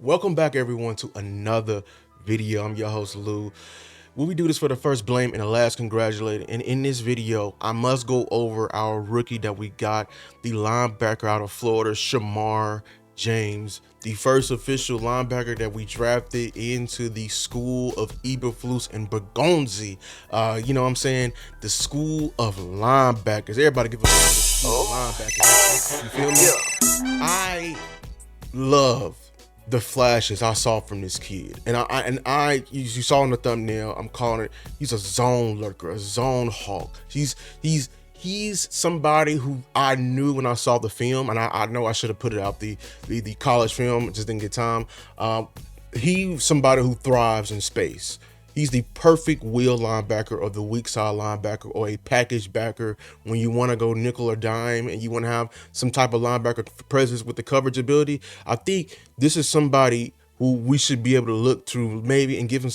Welcome back, everyone, to another video. I'm your host, Lou. We do this for the first blame and the last congratulating. And in this video, I must go over our rookie that we got, the linebacker out of Florida, Shamar James, the first official linebacker that we drafted into the school of Eberflus and Bergonzi. You know what I'm saying? The school of linebackers. Everybody give us the school of linebackers. You feel me? I love the flashes I saw from this kid, and you saw in the thumbnail, I'm calling it, he's a zone lurker, a zone hawk. He's somebody who I knew when I saw the film, and I know I should have put it out the college film, just didn't get time. He's somebody who thrives in space. He's the perfect wheel linebacker or the weak side linebacker or a package backer when you want to go nickel or dime and you want to have some type of linebacker presence with the coverage ability. I think this is somebody who we should be able to look through maybe and give him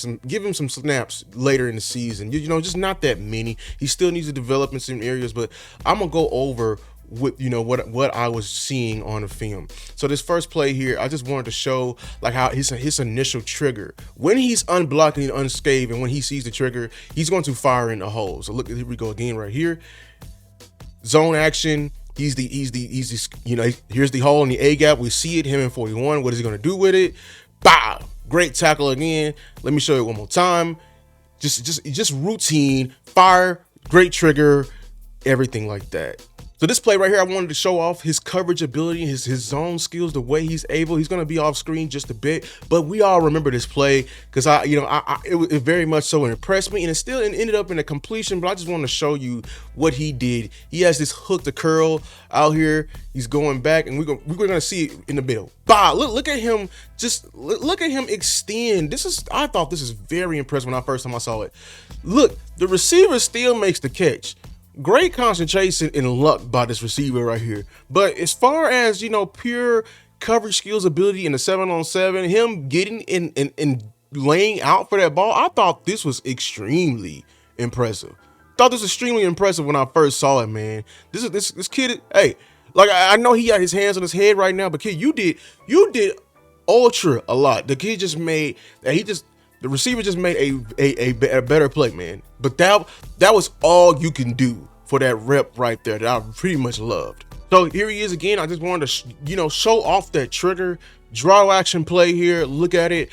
some snaps later in the season. You know, just not that many. He still needs to develop in some areas, but I'm gonna go over with what I was seeing on the film. So this first play here, I just wanted to show like how his initial trigger, when he's unblocked and unscathed, and when he sees the trigger, he's going to fire in the hole. So look, here we go again right here. Zone action. He's the here's the hole in the A gap. We see it, him in 41. What is he going to do with it? Bah! Great tackle again. Let me show you one more time. Just routine fire, great trigger, everything like that. So this play right here, I wanted to show off his coverage ability, his zone skills, the way he's able. He's going to be off screen just a bit, but we all remember this play because it very much so impressed me, and it still ended up in a completion. But I just want to show you what he did. He has this hook to curl out here. He's going back, and we're going to see it in the middle. Bah! Look at him. Just look at him extend. I thought this is very impressive when I first time I saw it. Look, the receiver still makes the catch. Great concentration and luck by this receiver right here. But as far as, pure coverage skills, ability in the 7-on-7, him getting in and laying out for that ball, I thought this was extremely impressive. Thought this was extremely impressive when I first saw it, man. This kid, hey, like I know he got his hands on his head right now, but kid, you did ultra a lot. The kid just made the receiver just made a better play, man. But that was all you can do for that rep right there that I pretty much loved. So here he is again. I just wanted to, show off that trigger draw action play here. Look at it.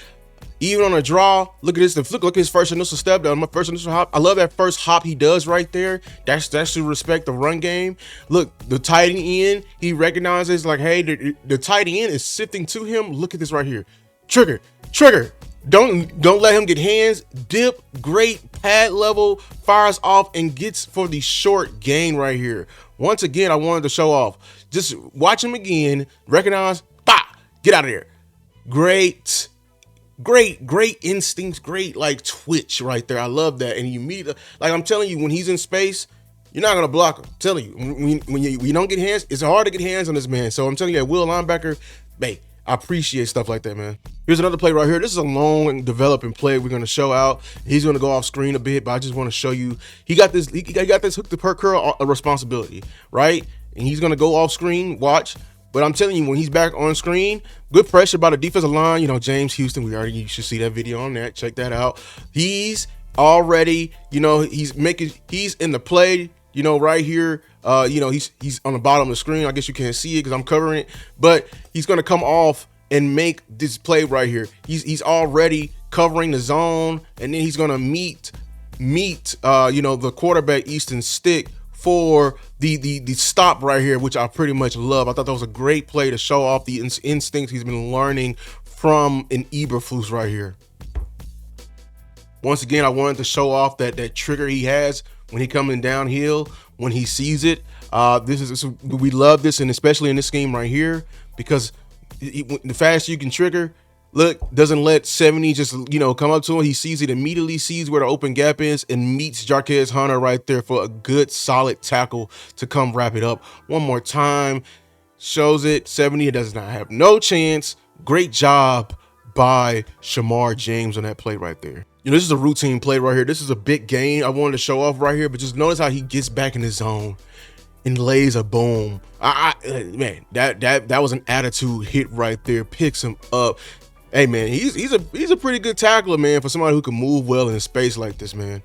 Even on a draw, look at this. Look at his first initial step down. My first initial hop. I love that first hop he does right there. That's to respect the run game. Look, the tight end, he recognizes like, hey, the tight end is sifting to him. Look at this right here. Trigger. Don't let him get hands. Dip, great pad level, fires off and gets for the short gain right here. Once again, I wanted to show off. Just watch him again. Recognize, get out of there. Great instincts, great like twitch right there. I love that. And you meet, like I'm telling you, when he's in space, you're not gonna block him. I'm telling you, when you don't get hands, it's hard to get hands on this man. So I'm telling you, that Will linebacker, hey, I appreciate stuff like that, man. Here's another play right here. This is a long and developing play we're gonna show out. He's gonna go off screen a bit, but I just want to show you he got this hook to per curl a responsibility, right? And he's gonna go off screen. Watch. But I'm telling you, when he's back on screen, good pressure by the defensive line. James Houston, you should see that video on that. Check that out. He's already, he's in the play, right here. He's on the bottom of the screen. I guess you can't see it because I'm covering it, but he's going to come off and make this play right here. He's already covering the zone, and then he's going to meet the quarterback Easton stick for the stop right here, which I pretty much love. I thought that was a great play to show off the instincts he's been learning from an Eberflus right here. Once again, I wanted to show off that trigger he has when he coming downhill, when he sees it. We love this, and especially in this scheme right here, because the faster you can trigger, look, doesn't let 70 just, come up to him. He sees it immediately, sees where the open gap is, and meets Jarquez Hunter right there for a good, solid tackle to come wrap it up. One more time, shows it, 70 does not have no chance. Great job by Shamar James on that play right there. This is a routine play right here. This is a big gain I wanted to show off right here, but just notice how he gets back in his zone and lays a boom. Man, that was an attitude hit right there. Picks him up. Hey man, he's a pretty good tackler, man, for somebody who can move well in space like this, man.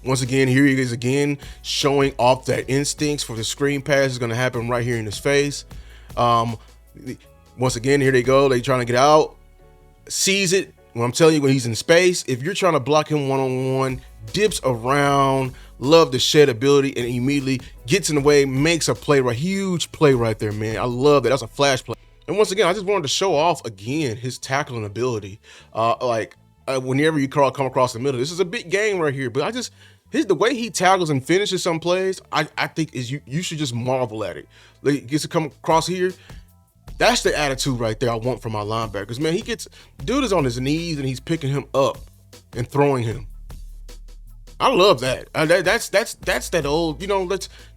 Once again, here he is again, showing off that instincts for the screen pass is going to happen right here in his face. Um, Once again, here they go. They trying to get out, sees it. When I'm telling you, when he's in space, if you're trying to block him one-on-one, dips around, love the shed ability, and immediately gets in the way, makes a play, right? Huge play right there, man. I love that. That's a flash play. And once again, I just wanted to show off again his tackling ability. Whenever you come across the middle, this is a big game right here. But the way he tackles and finishes some plays, I think is you should just marvel at it. Like, he gets to come across here. That's the attitude right there I want from my linebackers, man. Dude is on his knees and he's picking him up and throwing him. I love that. That's that old,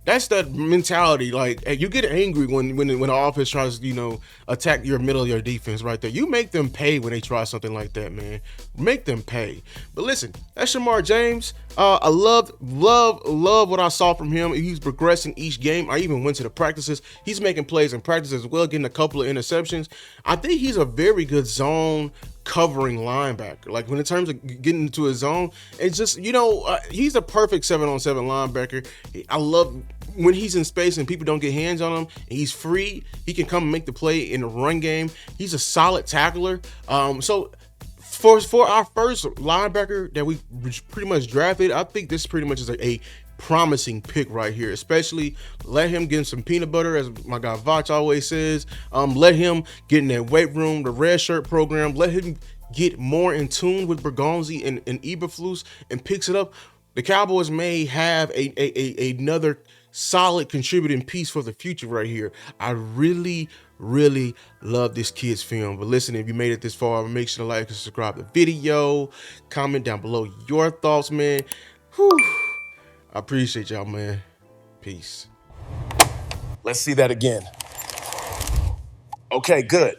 that's that mentality. Like, hey, you get angry when the offense tries to, attack your middle of your defense right there. You make them pay when they try something like that, man. Make them pay. But listen, that's Shamar James. I love what I saw from him. He's progressing each game. I even went to the practices. He's making plays in practice as well, getting a couple of interceptions. I think he's a very good zone covering linebacker. Like, when in terms of getting into his zone, it's just, he's a perfect 7-on-7 linebacker. I love when he's in space and people don't get hands on him and he's free, he can come and make the play in the run game. He's a solid tackler. So for our first linebacker that we pretty much drafted, I think this pretty much is a promising pick right here. Especially let him get some peanut butter, as my guy Vach always says. Let him get in that weight room, the red shirt program. Let him get more in tune with Bergonzi and Eberflus and picks it up. The Cowboys may have another solid contributing piece for the future right here. I really love this kid's film. But listen, if you made it this far, make sure to like and subscribe to the video. Comment down below your thoughts, man. Whew. I appreciate y'all, man. Peace. Let's see that again. Okay, good.